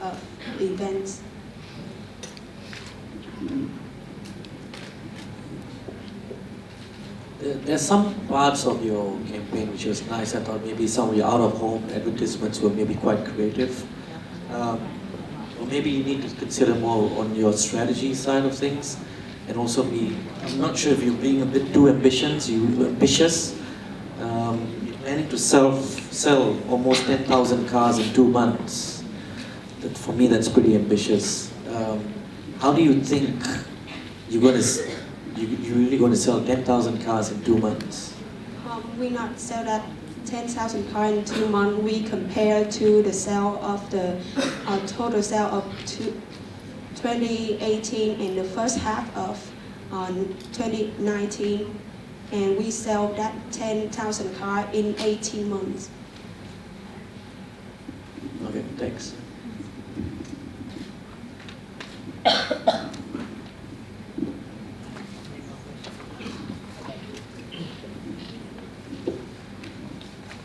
of events. There's some parts of your campaign which was nice. I thought maybe some of your out-of-home advertisements were maybe quite creative. Or maybe you need to consider more on your strategy side of things. And also I'm not sure if you're being a bit too ambitious. You're planning to sell almost 10,000 cars in 2 months. For me, that's pretty ambitious. How do you think you're really going to sell 10,000 cars in 2 months? We not sell that 10,000 cars in 2 months. We compare to the sale of the total sale of 2018 in the first half of 2019, and we sell that 10,000 cars in 18 months. Okay, thanks.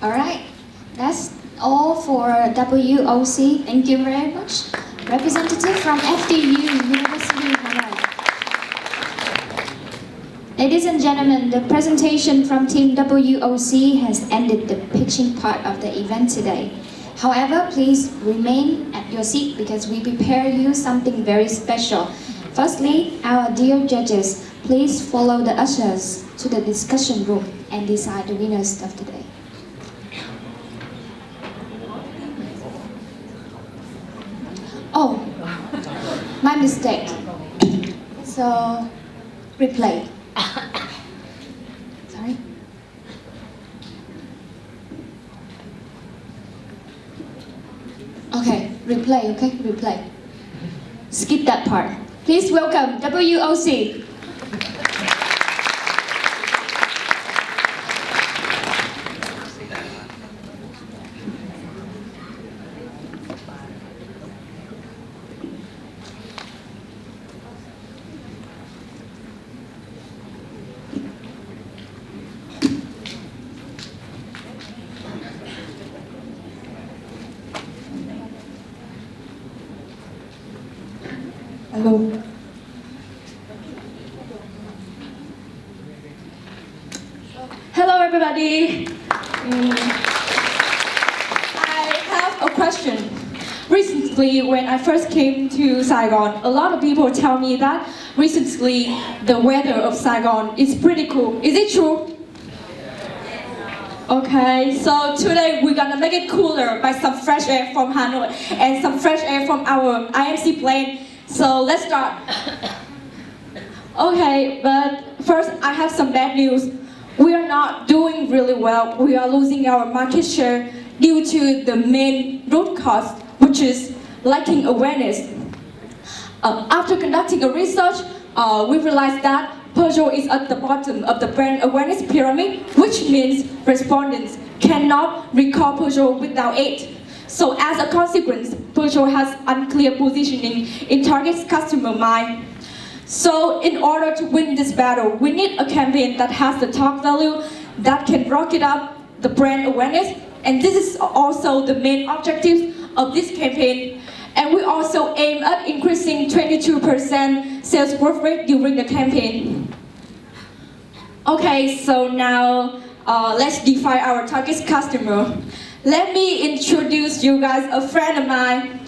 All right, that's all for WOC. Thank you very much. Representative from FDU, University of Hanoi. Ladies and gentlemen, the presentation from Team WOC has ended the pitching part of the event today. However, please remain at your seat because we prepare you something very special. Firstly, our dear judges, please follow the ushers to the discussion room and decide the winners of the day. Oh, my mistake. So, replay. Sorry. Okay, replay. Skip that part. Please welcome WOC. Hello. Hello, everybody. I have a question. Recently, when I first came to Saigon, a lot of people tell me that recently the weather of Saigon is pretty cool. Is it true? Okay, so today we're gonna make it cooler by some fresh air from Hanoi and some fresh air from our IMC plane. So let's start. Okay, but first I have some bad news. We are not doing really well. We are losing our market share due to the main root cause, which is lacking awareness. After conducting a research, we realized that Peugeot is at the bottom of the brand awareness pyramid, which means respondents cannot recall Peugeot without it. So as a consequence, Peugeot has unclear positioning in target customer mind. So in order to win this battle, we need a campaign that has the talk value, that can rocket up the brand awareness, and this is also the main objective of this campaign. And we also aim at increasing 22% sales growth rate during the campaign. Okay, so now let's define our target customer. Let me introduce you guys a friend of mine.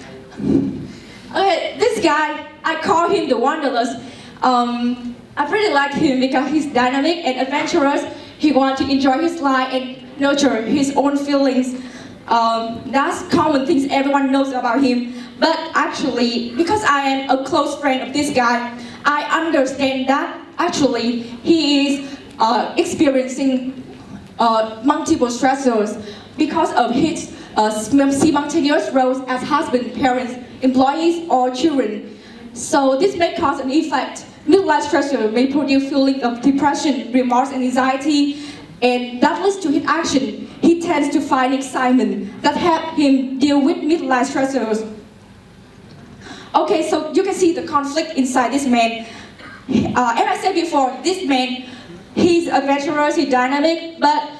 Okay, this guy, I call him the Wanderlust. I really like him because he's dynamic and adventurous. He wants to enjoy his life and nurture his own feelings. That's common things everyone knows about him. But actually, because I am a close friend of this guy, I understand that actually he is experiencing multiple stressors because of his simultaneous roles as husband, parents, employees, or children. So this may cause an effect. Midlife stressor may produce feelings of depression, remorse, and anxiety, and that leads to his action. He tends to find excitement that help him deal with midlife stressors. Okay, so you can see the conflict inside this man. As I said before, this man, he's adventurous, he's dynamic, but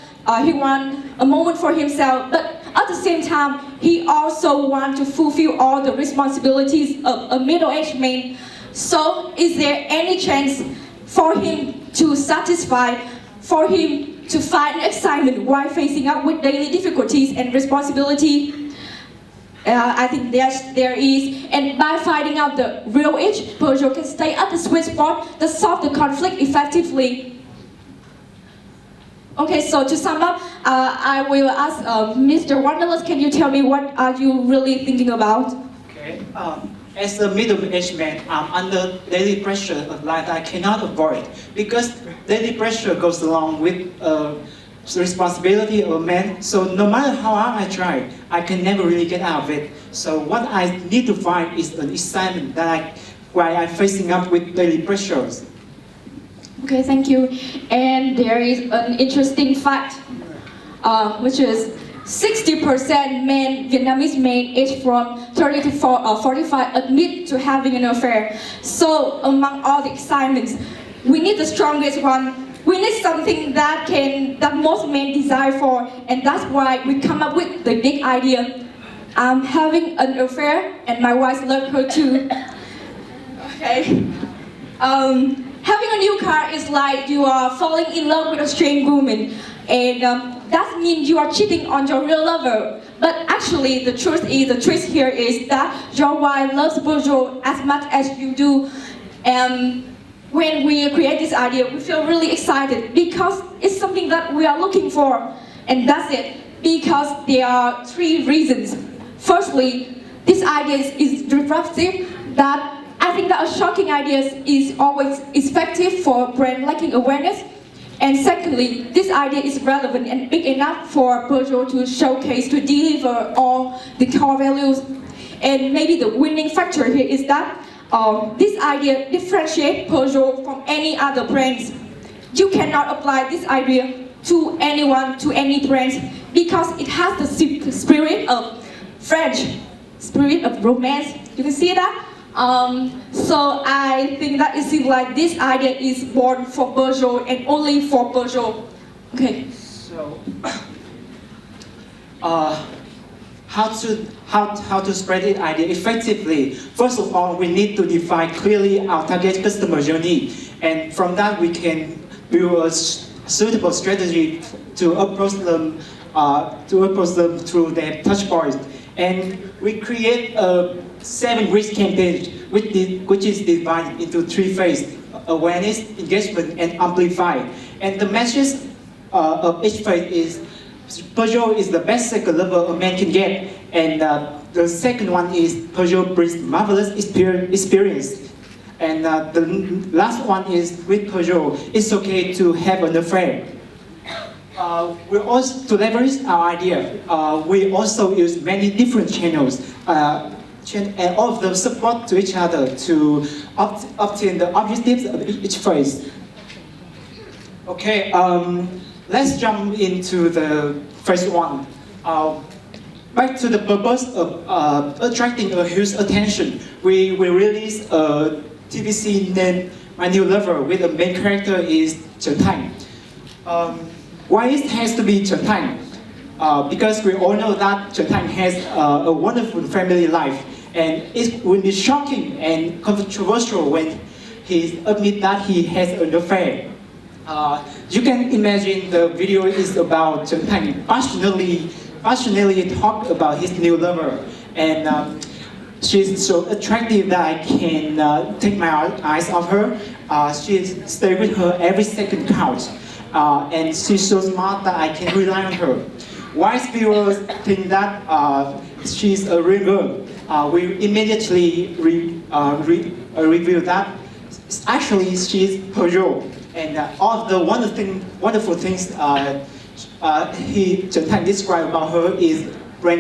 he wants a moment for himself. But at the same time, he also wants to fulfill all the responsibilities of a middle-aged man. So, is there any chance for him to satisfy, for him to find excitement while facing up with daily difficulties and responsibility? I think there is, and by finding out the real age, Peugeot can stay at the sweet spot that solve the conflict effectively. Okay, so to sum up, I will ask Mr. Wanderlust, can you tell me what are you really thinking about? Okay. As a middle-aged man, I'm under daily pressure of life that I cannot avoid, because daily pressure goes along with the responsibility of a man. So no matter how hard I try, I can never really get out of it. So what I need to find is an excitement that while I'm facing up with daily pressures. Okay, thank you. And there is an interesting fact, which is 60% Vietnamese men aged from 30 to 45 admit to having an affair. So among all the excitements, we need the strongest one. We need something that most men desire for, and that's why we come up with the big idea. I'm having an affair, and my wife loves her too. Okay. Having a new car is like you are falling in love with a strange woman, and that means you are cheating on your real lover. But actually, the truth here is that your wife loves Peugeot as much as you do. When we create this idea, we feel really excited because it's something that we are looking for, and that's it. Because there are 3 reasons. Firstly, this idea is disruptive. That I think that a shocking idea is always effective for brand lacking awareness. And secondly, this idea is relevant and big enough for Peugeot to showcase, to deliver all the core values. And maybe the winning factor here is that this idea differentiates Peugeot from any other brands. You cannot apply this idea to anyone, to any brands, because it has the spirit of French, spirit of romance. You can see that? So I think that it seems like this idea is born for Peugeot and only for Peugeot. Okay. So, how to spread the idea effectively? First of all, we need to define clearly our target customer journey, and from that we can build a suitable strategy to approach them through their touch points. And we create a 7 risk campaign, which is divided into 3 phases: awareness, engagement, and amplify. And the message of each phase is Peugeot is the best second level a man can get, and the second one is Peugeot brings marvelous experience, and the last one is with Peugeot, it's okay to have an affair. We also, to leverage our idea, we also use many different channels, and all of them support to each other to obtain the objectives of each phase. Okay, let's jump into the phase 1. Back to the purpose of attracting a huge attention, we release a TVC named My New Lover with the main character is Trần Thành. Why it has to be Trần Thành? Because we all know that Trần Thành has a wonderful family life, and it will be shocking and controversial when he admits that he has an affair. You can imagine the video is about Trần Thành passionately talk about his new lover, and she's so attractive that I can take my eyes off her. She stays with her every second counts, and she's so smart that I can rely on her. Wise viewers think that she's a real girl. We immediately reveal that actually she's Peugeot, and all of the wonderful things Trần Thành described about her is